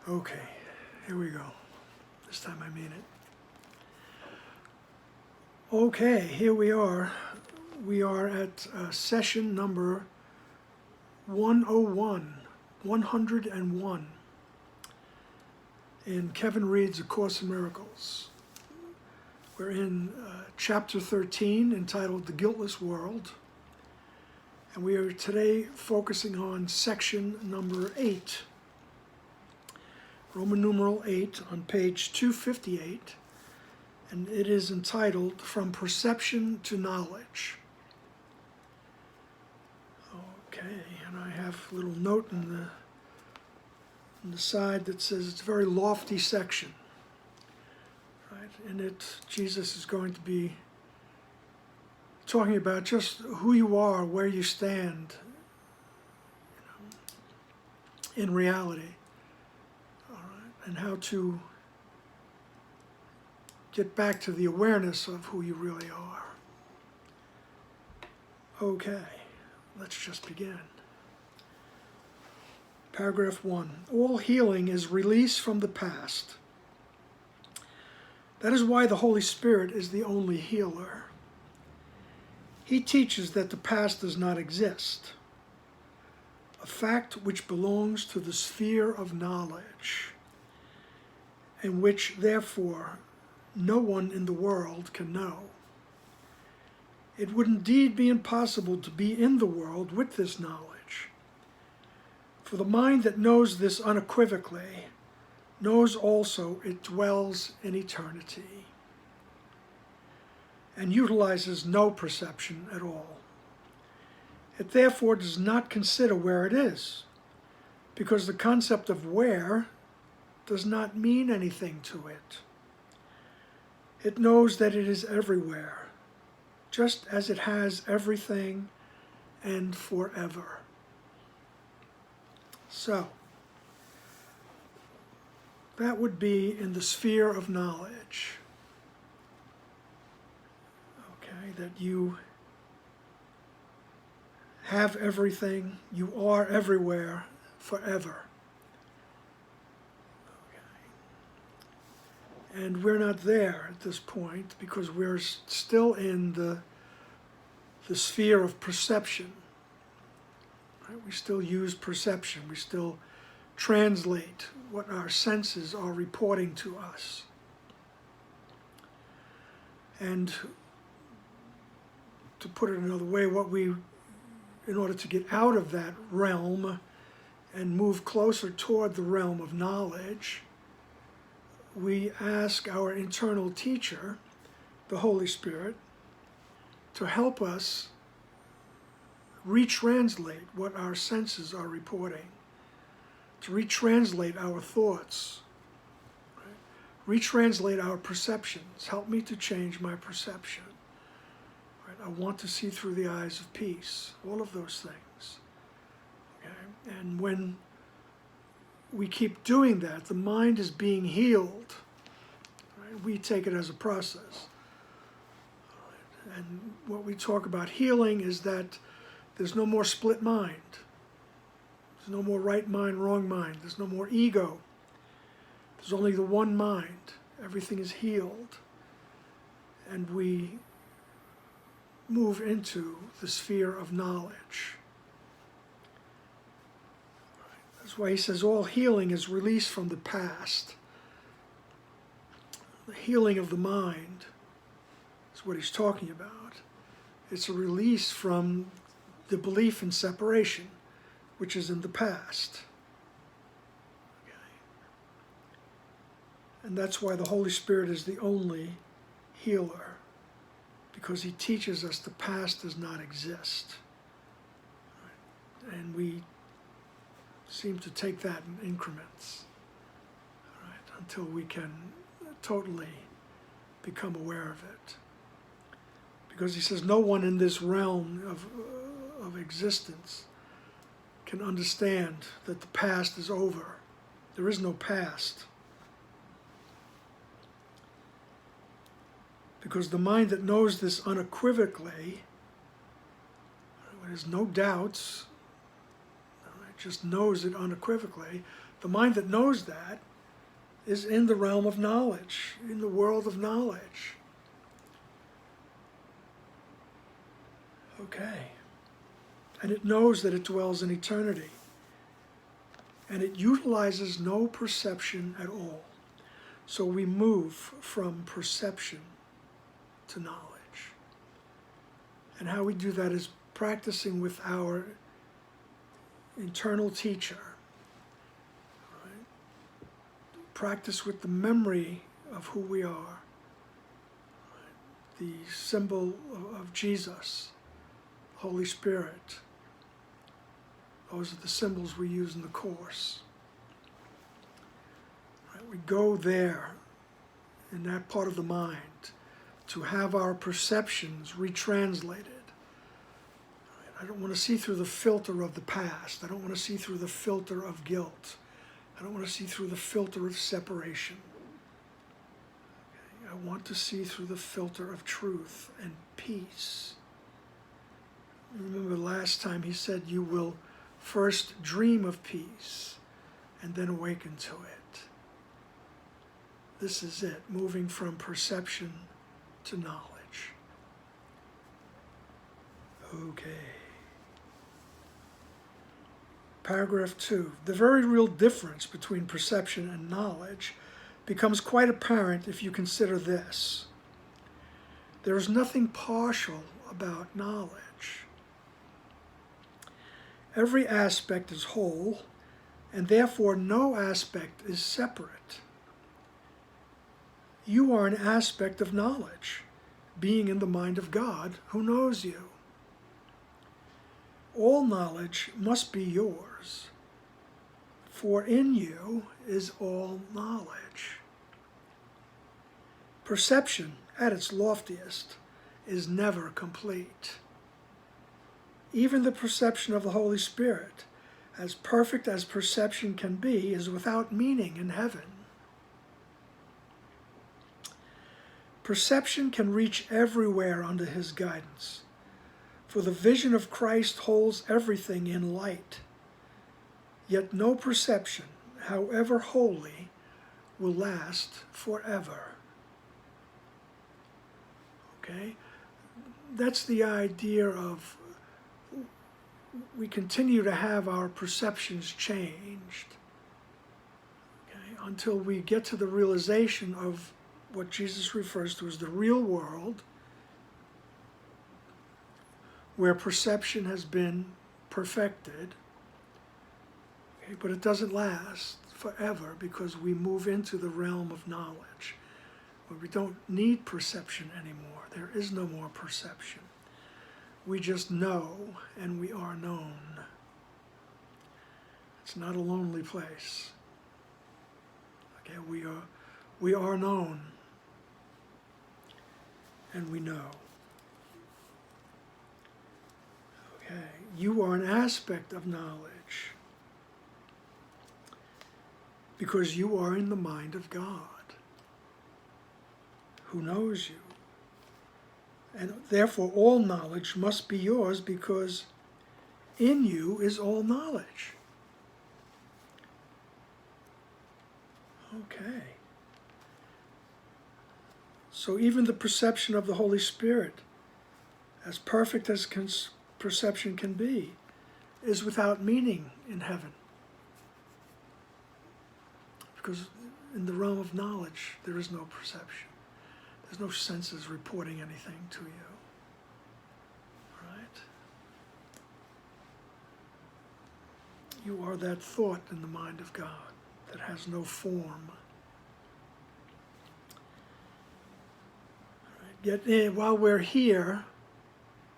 Okay, here we go. This time I mean it. Okay, here we are. We are at session number 101 in Kevin Reed's A Course in Miracles. We're in chapter 13 entitled The Guiltless World, and we are today focusing on section number 8, Roman numeral 8 on page 258, and it is entitled From Perception to Knowledge. Okay, and I have a little note on the side that says it's a very lofty section. Right? In it, Jesus is going to be talking about just who you are, where you stand, in reality, all right, and how to get back to the awareness of who you really are. Okay, let's just begin. Paragraph 1. All healing is release from the past. That is why the Holy Spirit is the only healer. He teaches that the past does not exist, a fact which belongs to the sphere of knowledge, and which, therefore, no one in the world can know. It would indeed be impossible to be in the world with this knowledge, for the mind that knows this unequivocally knows also it dwells in eternity, and utilizes no perception at all. It therefore does not consider where it is, because the concept of where does not mean anything to it. It knows that it is everywhere, just as it has everything and forever. So, that would be in the sphere of knowledge. Okay, that you have everything, you are everywhere, forever. Okay. And we're not there at this point because we're still in the sphere of perception. Right? We still use perception. We still translate what our senses are reporting to us. And to put it another way, in order to get out of that realm and move closer toward the realm of knowledge, we ask our internal teacher, the Holy Spirit, to help us retranslate what our senses are reporting, to retranslate our thoughts, right? Retranslate our perceptions. Help me to change my perception. Right? I want to see through the eyes of peace, all of those things. Okay? And when we keep doing that, the mind is being healed. Right? We take it as a process. Right? And what we talk about healing is that there's no more split mind. There's no more right mind, wrong mind. There's no more ego. There's only the one mind. Everything is healed. And we move into the sphere of knowledge. That's why he says all healing is release from the past. The healing of the mind is what he's talking about. It's a release from the belief in separation, which is in the past. Okay. And that's why the Holy Spirit is the only healer, because he teaches us the past does not exist. Right. And we seem to take that in increments, right, until we can totally become aware of it. Because he says no one in this realm of existence can understand that the past is over. There is no past. Because the mind that knows this unequivocally, there's no doubts, it just knows it unequivocally, The mind that knows that is in the realm of knowledge, in the world of knowledge. Okay. And it knows that it dwells in eternity. And it utilizes no perception at all. So we move from perception to knowledge. And how we do that is practicing with our internal teacher. Right? Practice with the memory of who we are. Right? The symbol of Jesus, Holy Spirit. Those are the symbols we use in the Course. Right? We go there, in that part of the mind, to have our perceptions retranslated. I don't want to see through the filter of the past. I don't want to see through the filter of guilt. I don't want to see through the filter of separation. Okay? I want to see through the filter of truth and peace. Remember last time he said you will first dream of peace and then awaken to it. This is it, moving from perception to knowledge. Okay. Paragraph 2. The very real difference between perception and knowledge becomes quite apparent if you consider this. There is nothing partial about knowledge. Every aspect is whole, and therefore no aspect is separate. You are an aspect of knowledge, being in the mind of God who knows you. All knowledge must be yours, for in you is all knowledge. Perception, at its loftiest, is never complete. Even the perception of the Holy Spirit, as perfect as perception can be, is without meaning in heaven. Perception can reach everywhere under his guidance, for the vision of Christ holds everything in light. Yet no perception, however holy, will last forever. Okay? That's the idea of we continue to have our perceptions changed, okay, until we get to the realization of what Jesus refers to as the real world, where perception has been perfected, okay, but it doesn't last forever because we move into the realm of knowledge, where we don't need perception anymore. There is no more perception. We just know, and we are known. It's not a lonely place. Okay, we are known, and we know. Okay, you are an aspect of knowledge because you are in the mind of God, who knows you. And therefore all knowledge must be yours because in you is all knowledge. Okay. So even the perception of the Holy Spirit, as perfect as perception can be, is without meaning in heaven. Because in the realm of knowledge, there is no perception. There's no senses reporting anything to you. Right? You are that thought in the mind of God that has no form. Right? Yet while we're here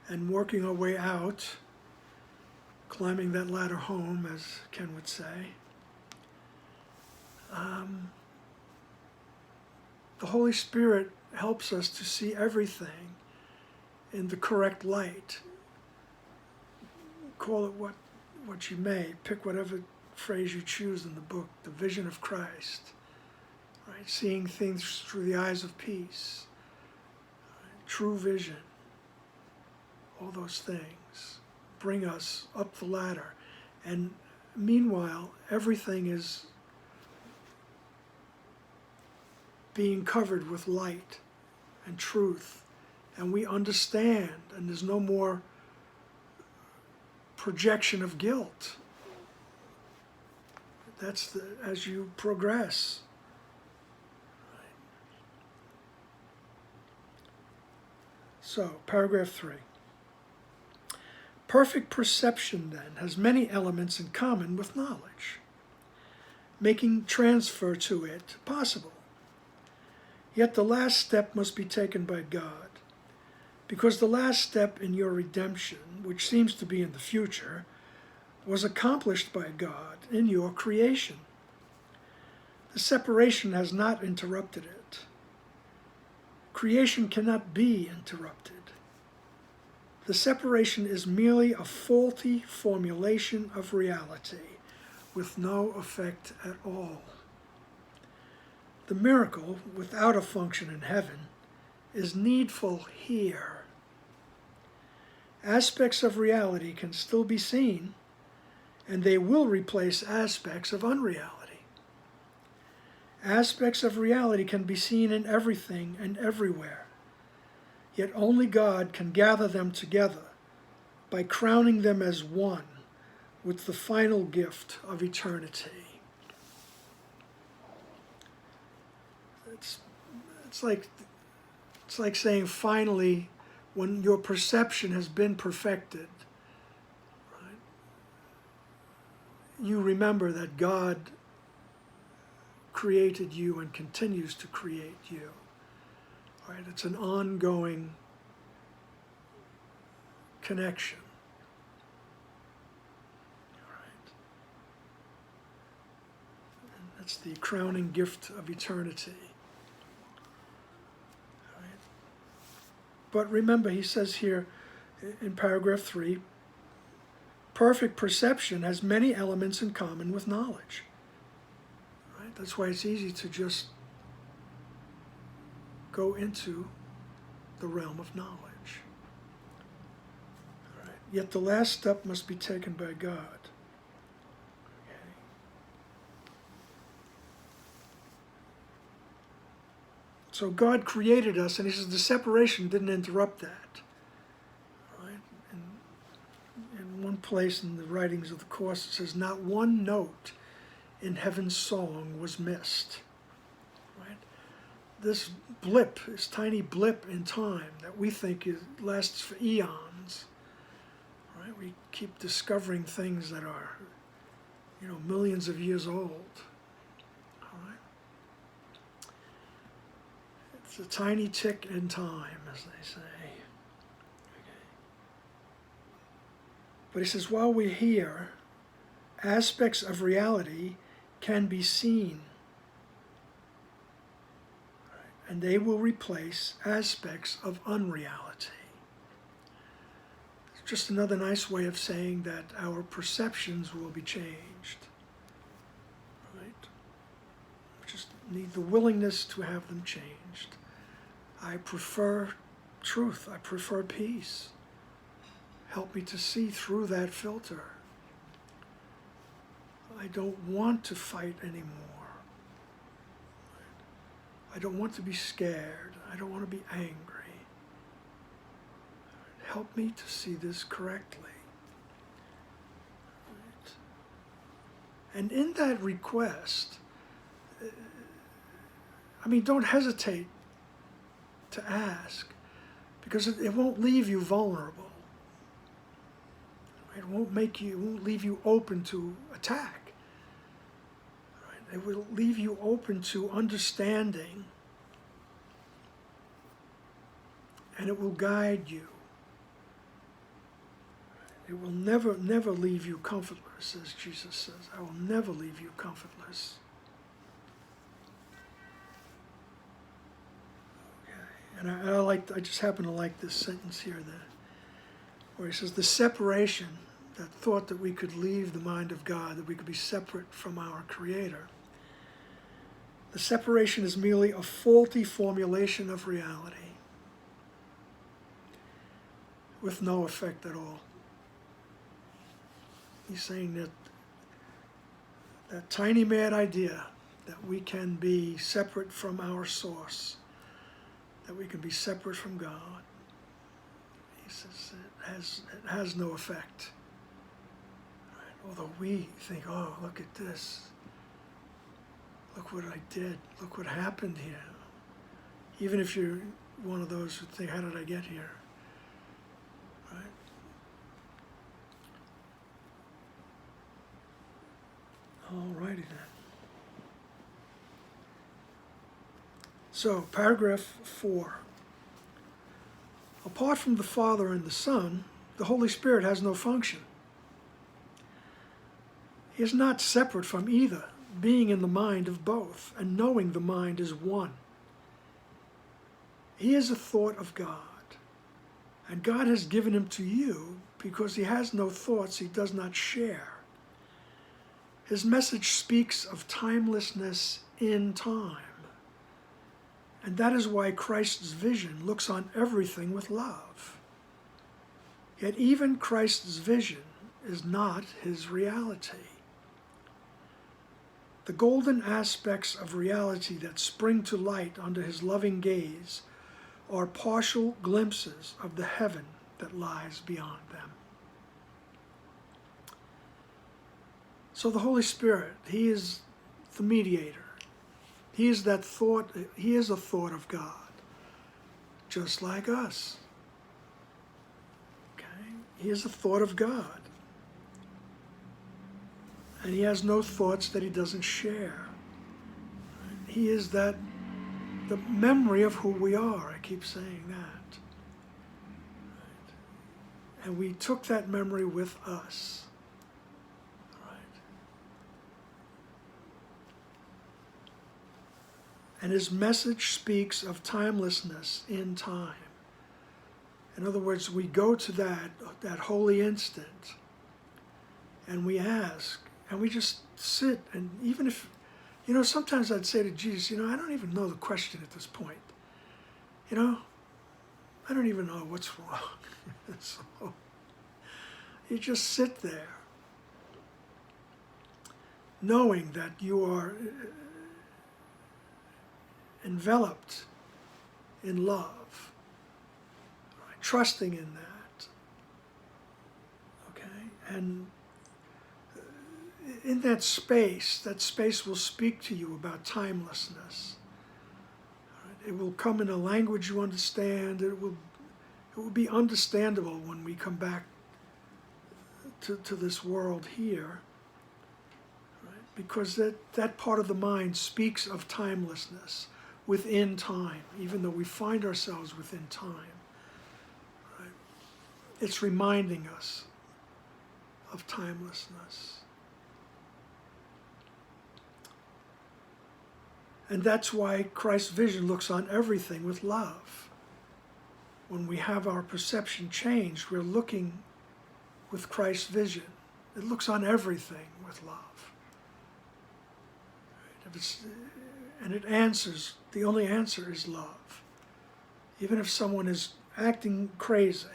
and working our way out, climbing that ladder home, as Ken would say, the Holy Spirit helps us to see everything in the correct light. Call it what you may. Pick whatever phrase you choose in the book. The vision of Christ. Right? Seeing things through the eyes of peace. Right? True vision. All those things bring us up the ladder. And meanwhile, everything is being covered with light and truth, and we understand, and there's no more projection of guilt. That's as you progress. So, paragraph 3. Perfect perception, then, has many elements in common with knowledge, making transfer to it possible. Yet the last step must be taken by God, because the last step in your redemption, which seems to be in the future, was accomplished by God in your creation. The separation has not interrupted it. Creation cannot be interrupted. The separation is merely a faulty formulation of reality with no effect at all. The miracle, without a function in heaven, is needful here. Aspects of reality can still be seen, and they will replace aspects of unreality. Aspects of reality can be seen in everything and everywhere, yet only God can gather them together by crowning them as one with the final gift of eternity. It's like saying finally, when your perception has been perfected, right, you remember that God created you and continues to create you. Right? It's an ongoing connection. Right? And that's the crowning gift of eternity. Right? But remember, he says here in paragraph 3, perfect perception has many elements in common with knowledge. Right? That's why it's easy to just go into the realm of knowledge. All right. Yet the last step must be taken by God. Okay. So God created us, and he says the separation didn't interrupt that. Right? And in one place in the writings of the Course it says, not one note in heaven's song was missed. Right? This blip, this tiny blip in time that we think lasts for eons, right? We keep discovering things that are, millions of years old. All right? It's a tiny tick in time, as they say. Okay. But he says, while we're here, aspects of reality can be seen, and they will replace aspects of unreality. It's just another nice way of saying that our perceptions will be changed. Right? We just need the willingness to have them changed. I prefer truth. I prefer peace. Help me to see through that filter. I don't want to fight anymore. I don't want to be scared. I don't want to be angry. Help me to see this correctly. Right? And in that request, don't hesitate to ask, because it won't leave you vulnerable. It won't leave you open to attack. It will leave you open to understanding, and it will guide you. It will never leave you comfortless, as Jesus says. I will never leave you comfortless. Okay. And I just happen to like this sentence here, where he says, the separation, that thought that we could leave the mind of God, that we could be separate from our Creator. The separation is merely a faulty formulation of reality with no effect at all. He's saying that tiny mad idea that we can be separate from our source, that we can be separate from God. He says it has no effect. Right? Although we think, oh, look at this. Look what I did. Look what happened here. Even if you're one of those who think, how did I get here? Right? All righty then. So, paragraph 4. Apart from the Father and the Son, the Holy Spirit has no function. He is not separate from either, being in the mind of both, and knowing the mind is one. He is a thought of God, and God has given him to you because he has no thoughts he does not share. His message speaks of timelessness in time, and that is why Christ's vision looks on everything with love. Yet even Christ's vision is not his reality. The golden aspects of reality that spring to light under his loving gaze are partial glimpses of the heaven that lies beyond them. So the Holy Spirit, he is the mediator. He is that thought, he is a thought of God, just like us. Okay? He is a thought of God. And he has no thoughts that he doesn't share. He is the memory of who we are. I keep saying that. Right? And we took that memory with us. Right? And his message speaks of timelessness in time. In other words, we go to that holy instant and we ask, and we just sit, and even if, sometimes I'd say to Jesus, I don't even know the question at this point. I don't even know what's wrong. So you just sit there, knowing that you are enveloped in love, right? Trusting in that. Okay? And in that space will speak to you about timelessness. It will come in a language you understand. It will be understandable when we come back to this world here. Right? Because that part of the mind speaks of timelessness within time, even though we find ourselves within time. Right? It's reminding us of timelessness. And that's why Christ's vision looks on everything with love. When we have our perception changed, we're looking with Christ's vision. It looks on everything with love. And it answers, the only answer is love. Even if someone is acting crazy,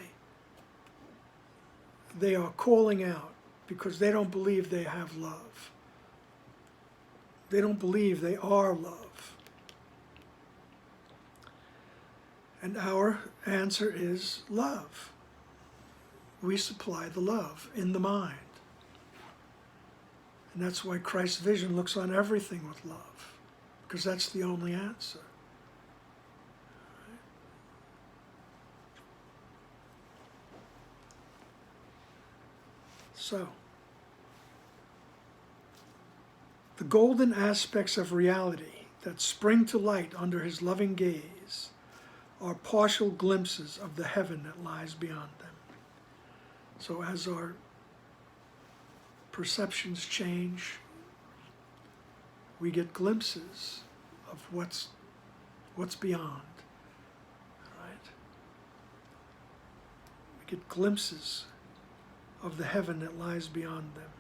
they are calling out because they don't believe they have love. They don't believe they are love. And our answer is love. We supply the love in the mind. And that's why Christ's vision looks on everything with love, because that's the only answer. So, the golden aspects of reality that spring to light under his loving gaze are partial glimpses of the heaven that lies beyond them. So as our perceptions change, we get glimpses of what's beyond. Right? We get glimpses of the heaven that lies beyond them.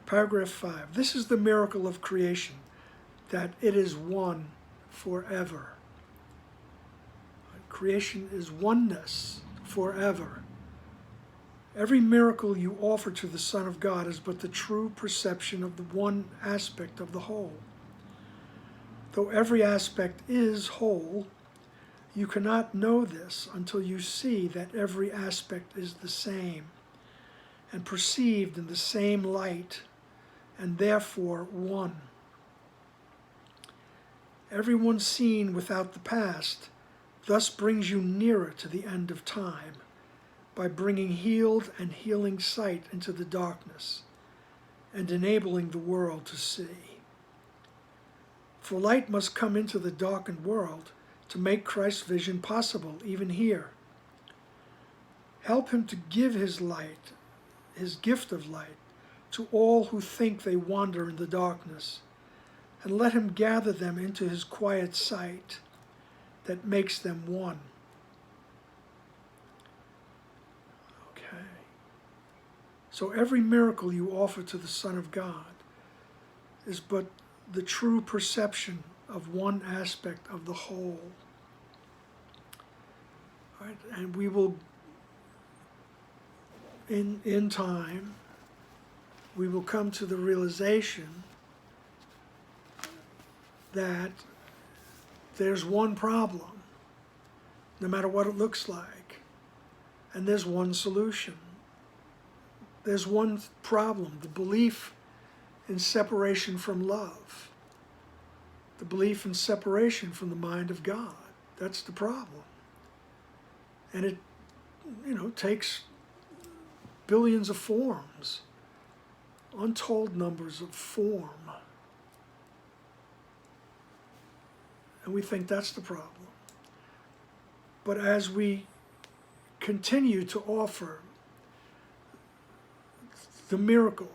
Paragraph 5. This is the miracle of creation, that it is one forever. Creation is oneness forever. Every miracle you offer to the Son of God is but the true perception of the one aspect of the whole. Though every aspect is whole, you cannot know this until you see that every aspect is the same and perceived in the same light, and therefore one. Everyone seen without the past thus brings you nearer to the end of time, by bringing healed and healing sight into the darkness and enabling the world to see. For light must come into the darkened world to make Christ's vision possible even here. Help him to give his light, his gift of light, to all who think they wander in the darkness, and let him gather them into his quiet sight that makes them one. So every miracle you offer to the Son of God is but the true perception of one aspect of the whole. Right? And we will, in time, we will come to the realization that there's one problem, no matter what it looks like, and there's one solution. There's one problem, the belief in separation from love, the belief in separation from the mind of God. That's the problem. And it, takes billions of forms, untold numbers of form. And we think that's the problem. But as we continue to offer the miracle,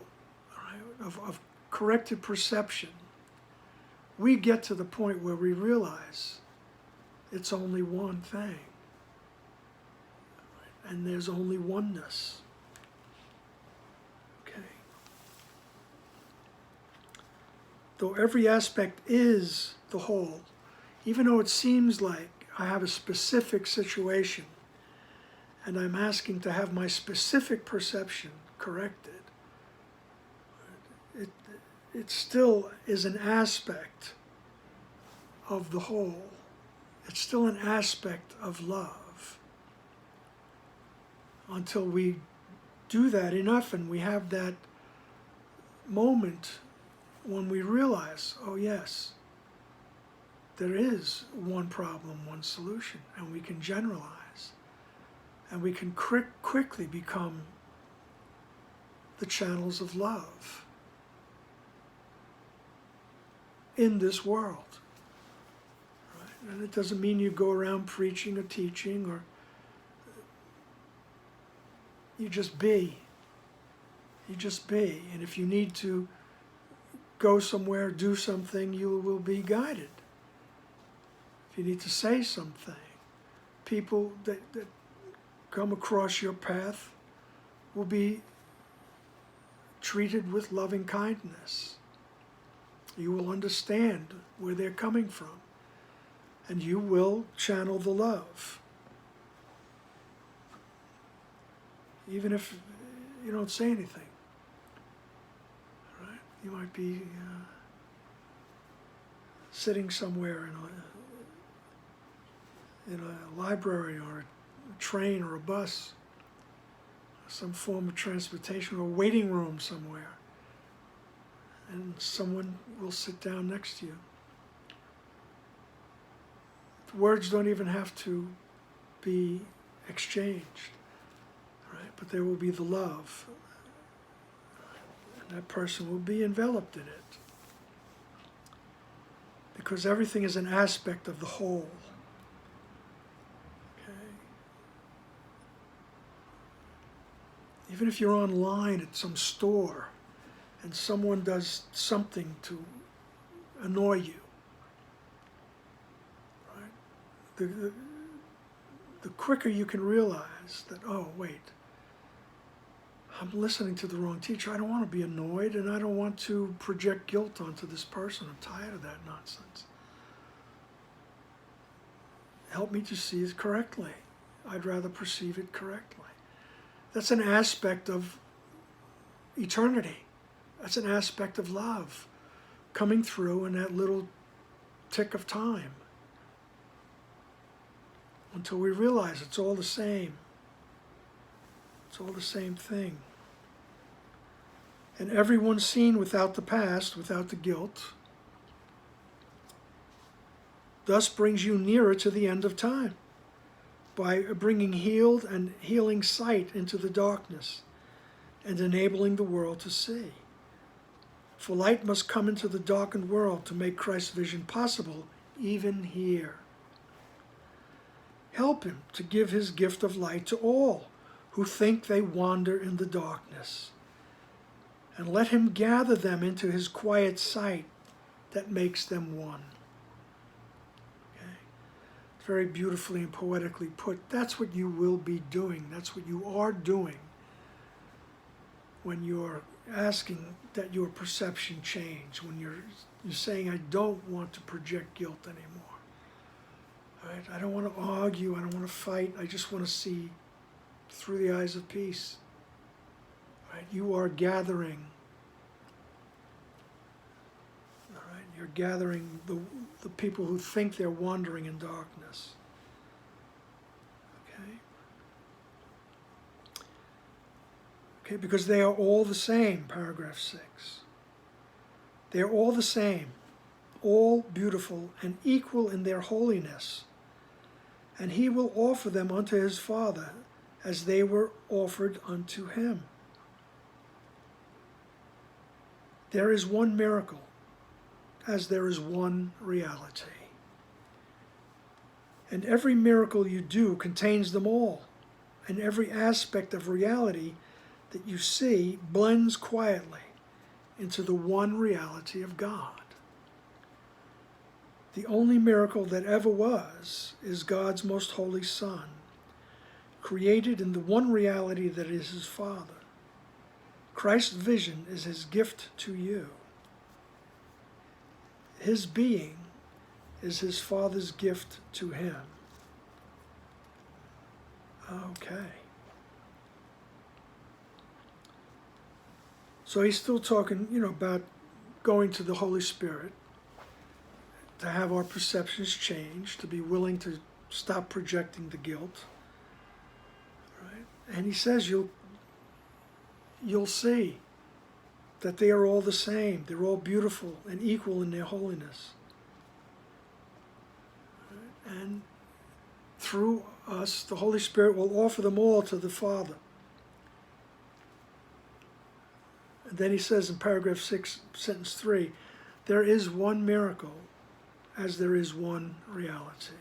right, of corrected perception, we get to the point where we realize it's only one thing. Right? And there's only oneness. Okay. Though every aspect is the whole, even though it seems like I have a specific situation and I'm asking to have my specific perception corrected, it still is an aspect of the whole. It's still an aspect of love. Until we do that enough and we have that moment when we realize, oh yes, there is one problem, one solution, and we can generalize, and we can quickly become the channels of love in this world. Right? And it doesn't mean you go around preaching or teaching, or you just be. You just be. And if you need to go somewhere, do something, you will be guided. If you need to say something, people that come across your path will be treated with loving kindness. You will understand where they're coming from, and you will channel the love. Even if you don't say anything. Right? You might be sitting somewhere in a library or a train or a bus, some form of transportation, or a waiting room somewhere, and someone will sit down next to you. The words don't even have to be exchanged, right? But there will be the love, and that person will be enveloped in it, because everything is an aspect of the whole. Even if you're online at some store and someone does something to annoy you, right? The quicker you can realize that, oh, wait, I'm listening to the wrong teacher. I don't want to be annoyed, and I don't want to project guilt onto this person. I'm tired of that nonsense. Help me to see it correctly. I'd rather perceive it correctly. That's an aspect of eternity. That's an aspect of love coming through in that little tick of time until we realize it's all the same. It's all the same thing. And everyone seen without the past, without the guilt, thus brings you nearer to the end of time by bringing healed and healing sight into the darkness and enabling the world to see. For light must come into the darkened world to make Christ's vision possible, even here. Help him to give his gift of light to all who think they wander in the darkness, and let him gather them into his quiet sight that makes them one. Okay? It's very beautifully and poetically put. That's what you will be doing. That's what you are doing when you're asking that your perception change, when you're saying, I don't want to project guilt anymore. Right? I don't want to argue, I don't want to fight, I just want to see through the eyes of peace. Right? You are gathering, all right? You're gathering the people who think they're wandering in darkness. Okay, because they are all the same, paragraph 6. They are all the same, all beautiful and equal in their holiness. And he will offer them unto his Father as they were offered unto him. There is one miracle, as there is one reality. And every miracle you do contains them all, and every aspect of reality that you see blends quietly into the one reality of God. The only miracle that ever was is God's most holy Son, created in the one reality that is his Father. Christ's vision is his gift to you. His being is his Father's gift to him. Okay. So he's still talking, about going to the Holy Spirit, to have our perceptions change, to be willing to stop projecting the guilt. Right? And he says you'll see that they are all the same. They're all beautiful and equal in their holiness. Right? And through us, the Holy Spirit will offer them all to the Father. And then he says in paragraph 6, sentence 3, there is one miracle as there is one reality.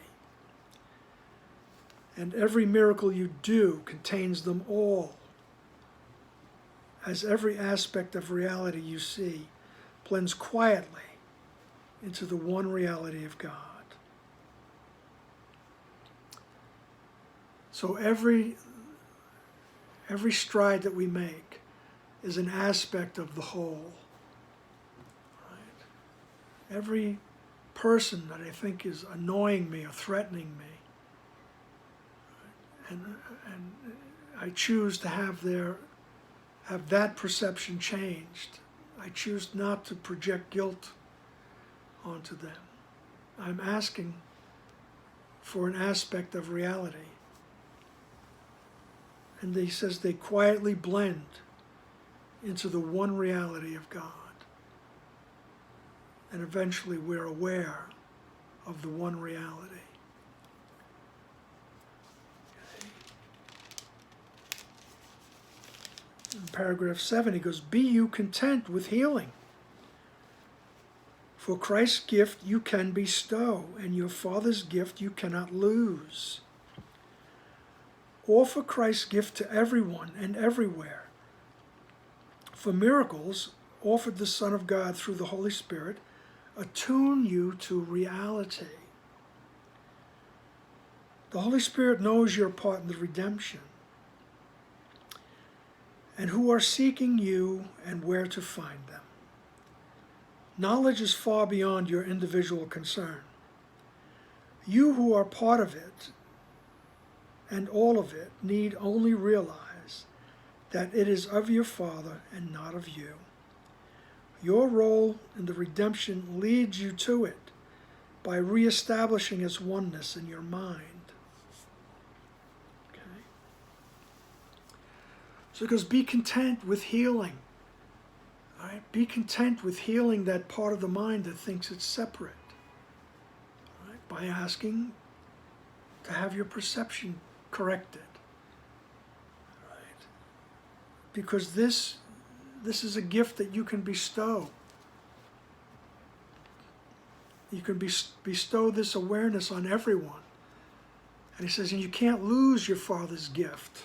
And every miracle you do contains them all, as every aspect of reality you see blends quietly into the one reality of God. So every stride that we make is an aspect of the whole. Right? Every person that I think is annoying me or threatening me, and I choose to have that perception changed. I choose not to project guilt onto them. I'm asking for an aspect of reality. And he says they quietly blend into the one reality of God. And eventually we're aware of the one reality. In paragraph 7, he goes, be you content with healing. For Christ's gift you can bestow, and your Father's gift you cannot lose. Offer Christ's gift to everyone and everywhere. For miracles, offered the Son of God through the Holy Spirit, attune you to reality. The Holy Spirit knows your part in the redemption, and who are seeking you and where to find them. Knowledge is far beyond your individual concern. You who are part of it and all of it need only realize that it is of your Father and not of you. Your role in the redemption leads you to it by reestablishing its oneness in your mind. Okay? So it goes, be content with healing. All right? Be content with healing that part of the mind that thinks it's separate. All right? By asking to have your perception corrected. All right? Because this is a gift that you can bestow. You can bestow this awareness on everyone. And he says, and you can't lose your Father's gift.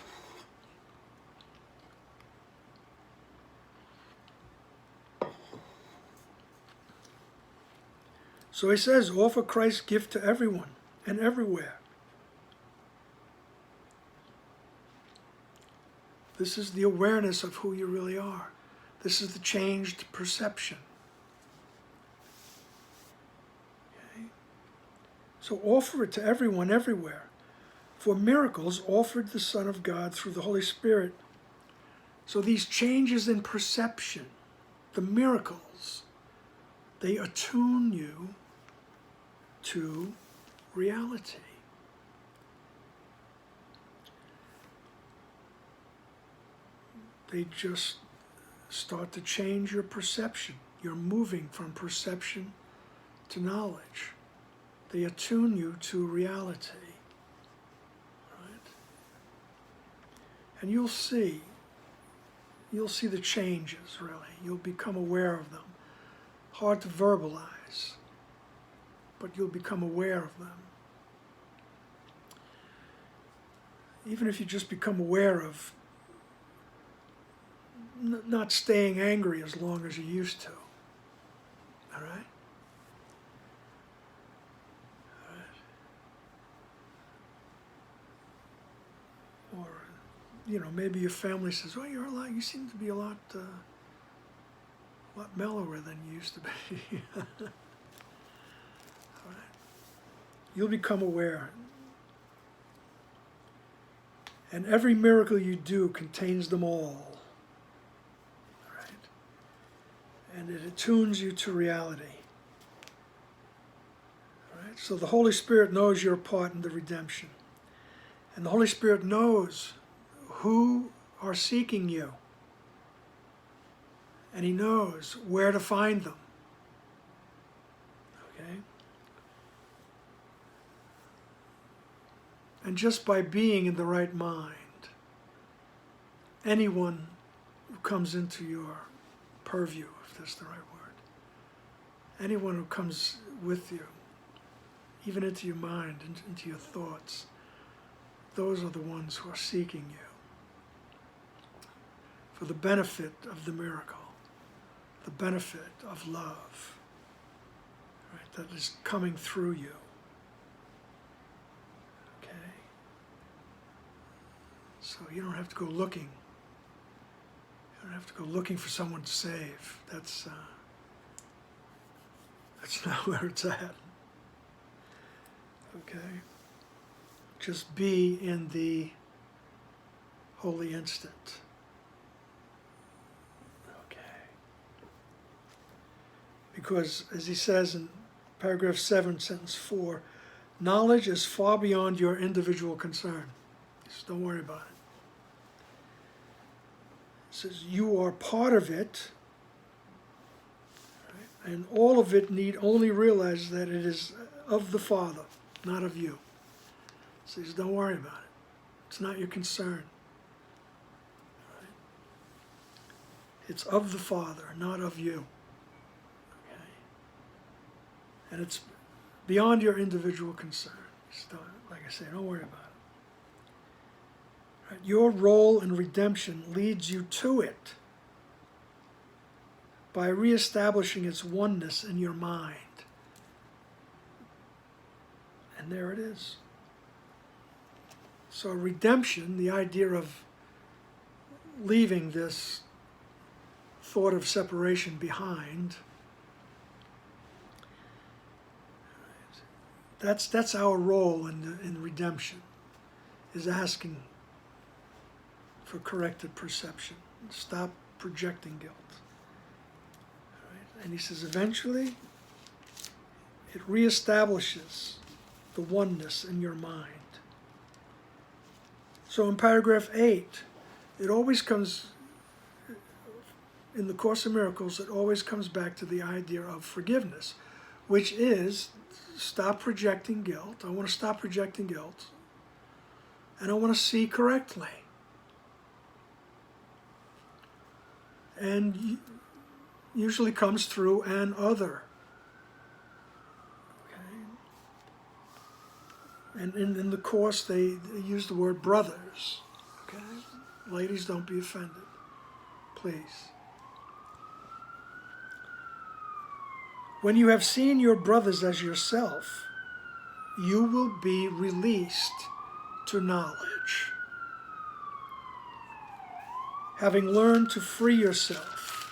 So he says, offer Christ's gift to everyone and everywhere. This is the awareness of who you really are. This is the changed perception. Okay? So offer it to everyone everywhere. For miracles offered the Son of God through the Holy Spirit. So these changes in perception, the miracles, they attune you to reality. They just start to change your perception. You're moving from perception to knowledge. They attune you to reality. Right? And you'll see the changes, really. You'll become aware of them. Hard to verbalize, but you'll become aware of them. Even if you just become aware of not staying angry as long as you used to. All right? All right. Or, maybe your family says, "Oh, you seem to be a lot mellower than you used to be." All right. You'll become aware. And every miracle you do contains them all. And it attunes you to reality. All right? So the Holy Spirit knows your part in the redemption. And the Holy Spirit knows who are seeking you. And he knows where to find them. Okay? And just by being in the right mind, anyone who comes into your purview, if that's the right word, anyone who comes with you, even into your mind, into your thoughts, those are the ones who are seeking you for the benefit of the miracle, the benefit of love, right, that is coming through you. Okay? So you don't have to go looking. You don't have to go looking for someone to save. That's not where it's at. Okay? Just be in the holy instant. Okay? Because, as he says in paragraph 7, sentence 4, knowledge is far beyond your individual concern. Just don't worry about it. It says you are part of it, right? And all of it need only realize that it is of the Father, not of you. It says don't worry about it. It's not your concern. Right? It's of the Father, not of you. Okay? And it's beyond your individual concern. Like I say, don't worry about it. Your role in redemption leads you to it by reestablishing its oneness in your mind. And there it is. So redemption, the idea of leaving this thought of separation behind, that's our role in redemption, is asking for corrected perception. Stop projecting guilt. All right? And he says eventually it reestablishes the oneness in your mind. So in paragraph 8, it always comes, in the Course in Miracles, it always comes back to the idea of forgiveness, which is stop projecting guilt. I want to stop projecting guilt, and I want to see correctly. And usually comes through an other. And in the Course, they use the word brothers. Okay? Ladies, don't be offended. Please. When you have seen your brothers as yourself, you will be released to knowledge. Having learned to free yourself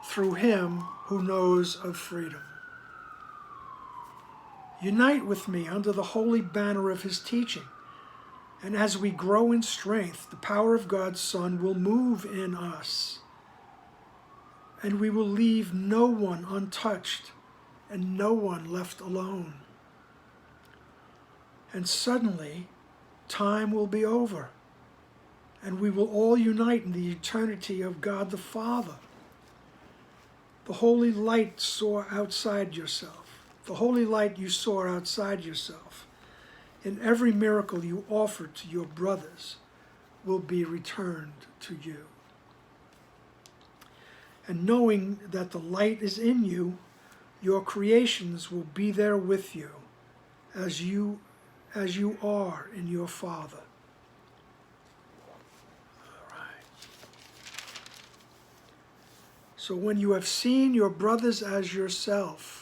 through him who knows of freedom. Unite with me under the holy banner of his teaching, and as we grow in strength, the power of God's Son will move in us, and we will leave no one untouched and no one left alone. And suddenly, time will be over, and we will all unite in the eternity of God the Father. The holy light soar outside yourself. The holy light you saw outside yourself, in every miracle you offered to your brothers, will be returned to you. And knowing that the light is in you, your creations will be there with you, as you are in your Father. All right. So when you have seen your brothers as yourself,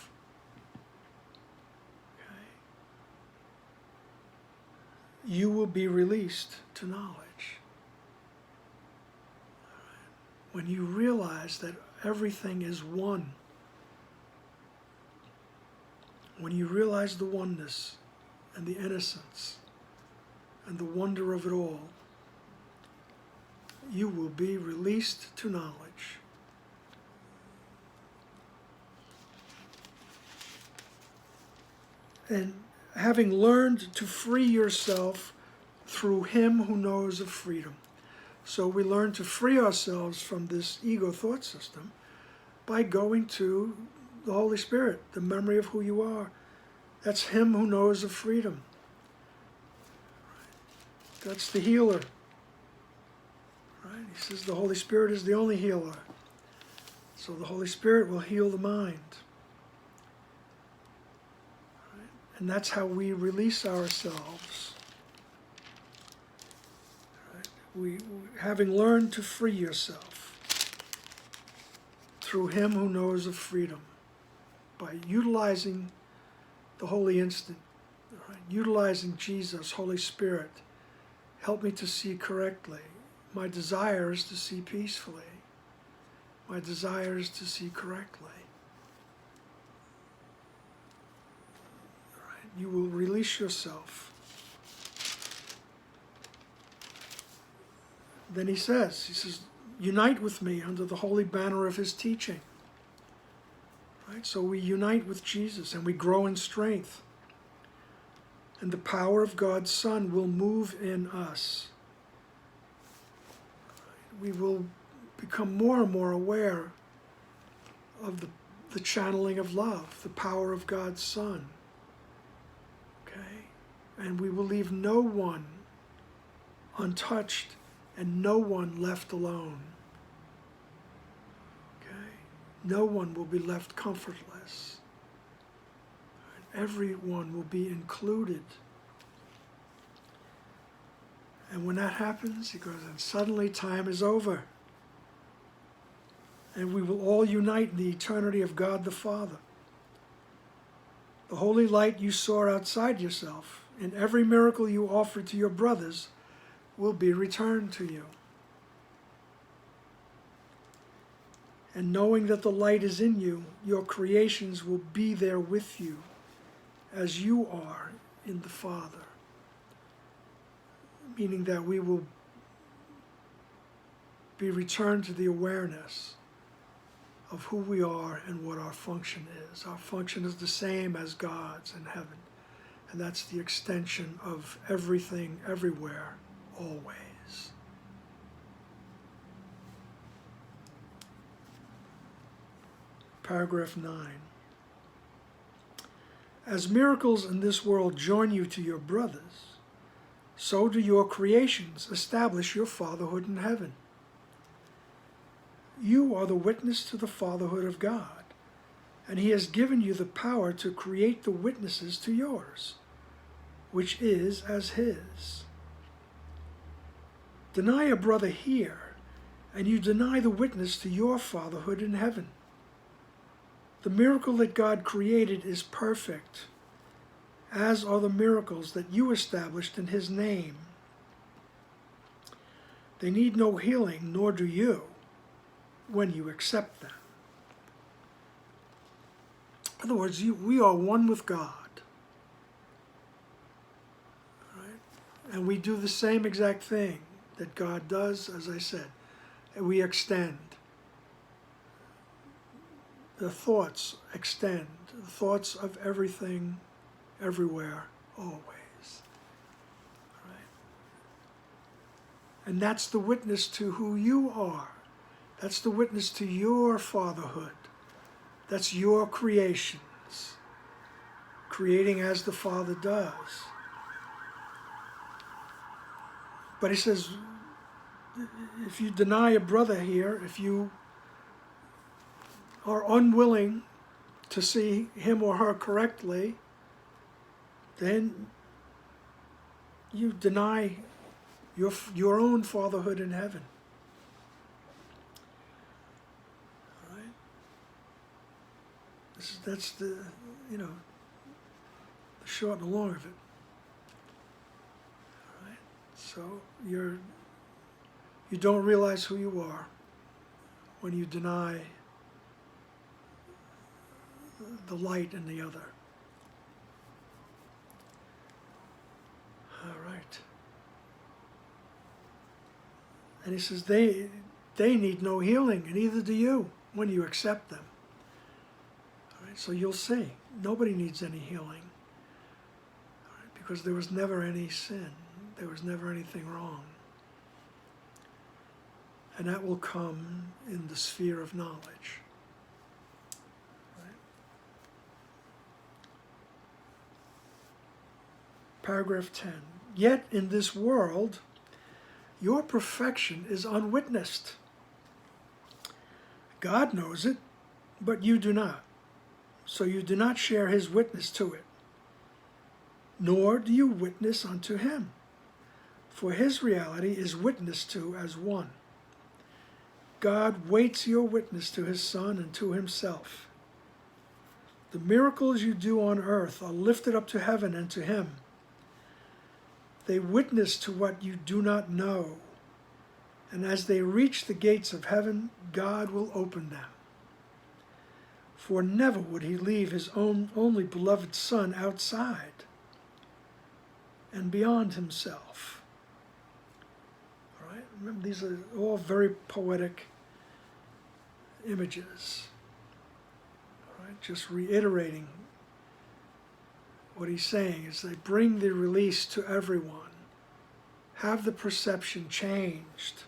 you will be released to knowledge. When you realize that everything is one, when you realize the oneness and the innocence and the wonder of it all, you will be released to knowledge. And having learned to free yourself through him who knows of freedom. So we learn to free ourselves from this ego thought system by going to the Holy Spirit, the memory of who you are. That's him who knows of freedom. That's the healer. Right? He says the Holy Spirit is the only healer. So the Holy Spirit will heal the mind. And that's how we release ourselves. Right? Having learned to free yourself through him who knows of freedom, by utilizing the Holy Instant, right? Utilizing Jesus, Holy Spirit, help me to see correctly. My desire is to see peacefully. My desire is to see correctly. You will release yourself. Then he says, unite with me under the holy banner of his teaching. Right? So we unite with Jesus and we grow in strength. And the power of God's Son will move in us. We will become more and more aware of the channeling of love, the power of God's Son. And we will leave no one untouched and no one left alone. Okay? No one will be left comfortless. Everyone will be included. And when that happens, he goes, and suddenly time is over. And we will all unite in the eternity of God the Father. The holy light you saw outside yourself, and every miracle you offered to your brothers, will be returned to you. And knowing that the light is in you, your creations will be there with you, as you are in the Father. Meaning that we will be returned to the awareness of who we are and what our function is. Our function is the same as God's in heaven, and that's the extension of everything, everywhere, always. Paragraph 9. As miracles in this world join you to your brothers, so do your creations establish your fatherhood in heaven. You are the witness to the fatherhood of God, and he has given you the power to create the witnesses to yours, which is as his. Deny a brother here, and you deny the witness to your fatherhood in heaven. The miracle that God created is perfect, as are the miracles that you established in his name. They need no healing, nor do you, when you accept them. In other words, we are one with God. Right? And we do the same exact thing that God does, as I said. And we extend. The thoughts extend. The thoughts of everything, everywhere, always. Right? And that's the witness to who you are. That's the witness to your fatherhood. That's your creations. Creating as the Father does. But he says, if you deny a brother here, if you are unwilling to see him or her correctly, then you deny your own fatherhood in heaven. All right? That's the short and the long of it. All right? So you don't realize who you are when you deny the light in the other. All right. And he says they need no healing, and neither do you when you accept them. All right, so you'll see. Nobody needs any healing. All right, because there was never any sin. There was never anything wrong. And that will come in the sphere of knowledge. Paragraph 10. Yet in this world, your perfection is unwitnessed. God knows it, but you do not. So you do not share his witness to it, nor do you witness unto him, for his reality is witnessed to as one. God waits your witness to his Son and to himself. The miracles you do on earth are lifted up to heaven and to him. They witness to what you do not know, and as they reach the gates of heaven, God will open them. For never would he leave his only beloved Son outside and beyond himself. All right? Remember, these are all very poetic images. All right? Just reiterating what he's saying is they bring the release to everyone. Have the perception changed.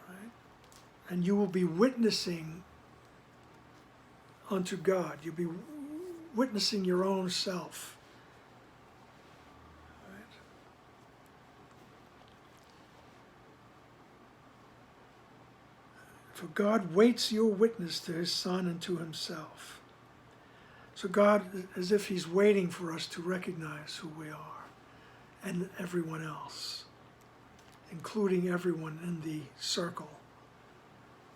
Right? And you will be witnessing unto God. You'll be witnessing your own self. Right? For God waits your witness to his Son and to himself. So God, as if he's waiting for us to recognize who we are, and everyone else, including everyone in the circle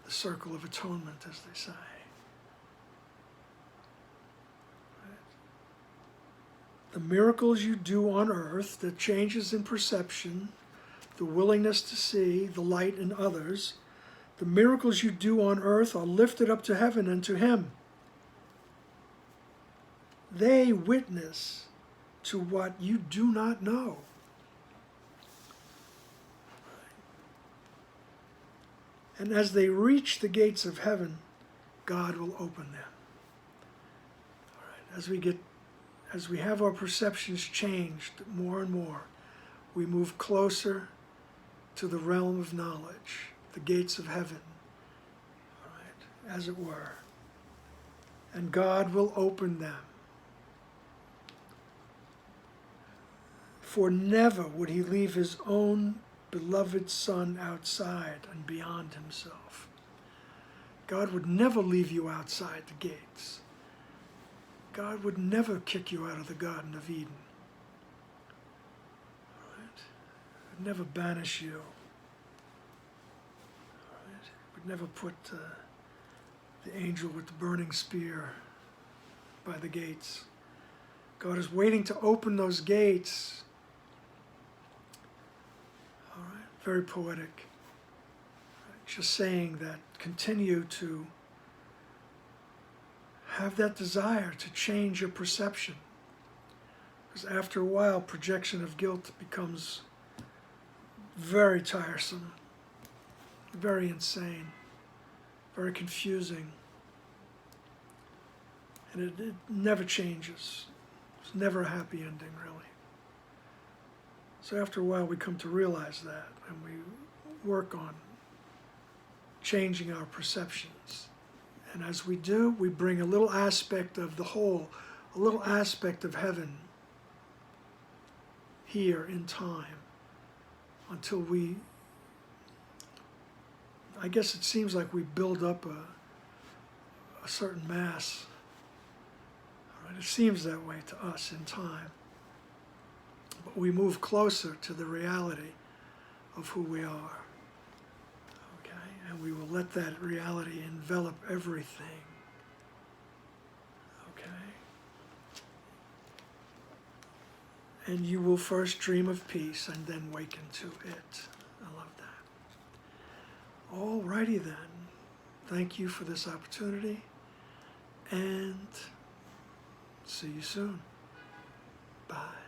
of atonement, as they say. Right? The miracles you do on earth, the changes in perception, the willingness to see the light in others, the miracles you do on earth are lifted up to heaven and to him. They witness to what you do not know. And as they reach the gates of heaven, God will open them. All right. As we have our perceptions changed more and more, we move closer to the realm of knowledge, the gates of heaven, all right, as it were. And God will open them. For never would he leave his own beloved Son outside and beyond himself. God would never leave you outside the gates. God would never kick you out of the Garden of Eden. All right? He would never banish you. All right? He would never put the angel with the burning spear by the gates. God is waiting to open those gates. All right? Very poetic. Just saying that continue to have that desire to change your perception. Because after a while, projection of guilt becomes very tiresome, very insane, very confusing. And it never changes. It's never a happy ending, really. So after a while, we come to realize that, and we work on changing our perceptions. And as we do, we bring a little aspect of the whole, a little aspect of heaven here in time until we, I guess it seems like we build up a certain mass. All right? It seems that way to us in time. But we move closer to the reality of who we are. And we will let that reality envelop everything. Okay? And you will first dream of peace and then wake into it. I love that. All righty then. Thank you for this opportunity. And see you soon. Bye.